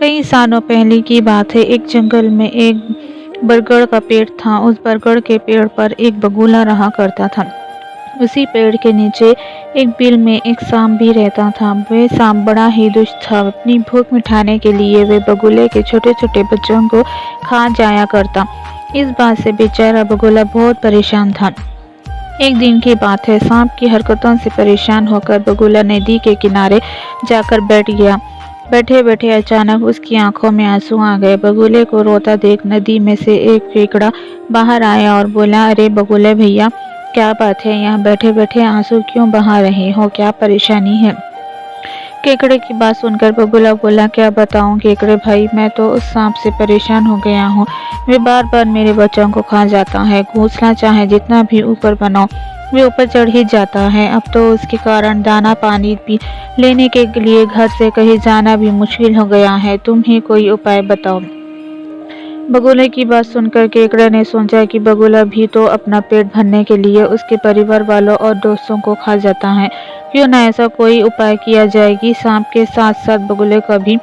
कई सालों पहले की बात है। एक जंगल में एक बरगद का पेड़ था। उस बरगद के पेड़ पर एक बगुला रहा करता था। उसी पेड़ के नीचे एक बिल में एक सांप भी रहता था। वह सांप बड़ा ही दुष्ट था। अपनी भूख मिटाने के लिए वह बगुले के छोटे छोटे बच्चों को खा जाया करता। इस बात से बेचारा बगुला बहुत परेशान था। एक दिन की बात है। सांप की हरकतों से परेशान होकर बगुला नदी के किनारे जाकर बैठ गया। बैठे बैठे अचानक उसकी आंखों में आंसू आ गए। बगुले को रोता देख नदी में से एक केकड़ा बाहर आया और बोला, अरे बगुले भैया, क्या बात है, यहाँ बैठे बैठे आंसू क्यों बहा रहे हो, क्या परेशानी है? केकड़े की बात सुनकर बगुला बोला, क्या बताऊं केकड़े भाई, मैं तो उस सांप से परेशान हो गया हूँ। वे बार बार मेरे बच्चों को खा जाता है। घोंसला चाहे जितना भी ऊपर बनाओ, वे ऊपर चढ़ ही जाता है। अब तो उसके कारण दाना पानी भी लेने के लिए घर से कहीं जाना भी मुश्किल हो गया है। तुम ही कोई उपाय बताओ। बगुले की बात सुनकर केकड़े ने सोचा कि बगुला भी तो अपना पेट भरने के लिए उसके परिवार वालों और दोस्तों को खा जाता है। क्यों न ऐसा कोई उपाय किया जाए कि सांप के साथ साथ बगुले का भी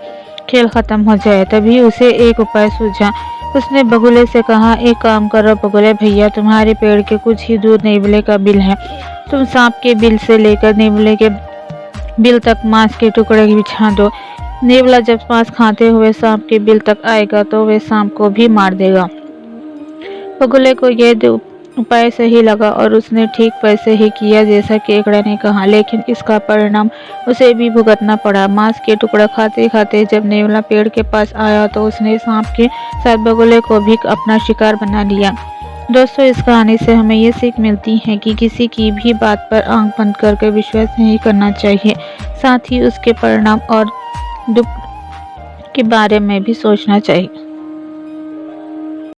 खेल खत्म हो जाए। तभी उसे एक उपाय सूझा। उसने बगुले से कहा, एक काम करो बगुले भैया, तुम्हारे पेड़ के कुछ ही दूर नेवले का बिल है। तुम सांप के बिल से लेकर नेवले के बिल तक मांस के टुकड़े बिछा दो। नेवला जब मांस खाते हुए सांप के बिल तक आएगा तो वह सांप को भी मार देगा। बगुले को यह उपाय सही लगा और उसने ठीक वैसे ही किया जैसा केकड़ा ने कहा, लेकिन इसका परिणाम उसे भी भुगतना पड़ा। मांस के टुकड़ा खाते खाते जब नेवला पेड़ के पास आया तो उसने सांप के साथ बगुले को भी अपना शिकार बना लिया। दोस्तों, इस कहानी से हमें ये सीख मिलती है कि किसी की भी बात पर आंख बंद करके विश्वास नहीं करना चाहिए। साथ ही उसके परिणाम और दुख के बारे में भी सोचना चाहिए।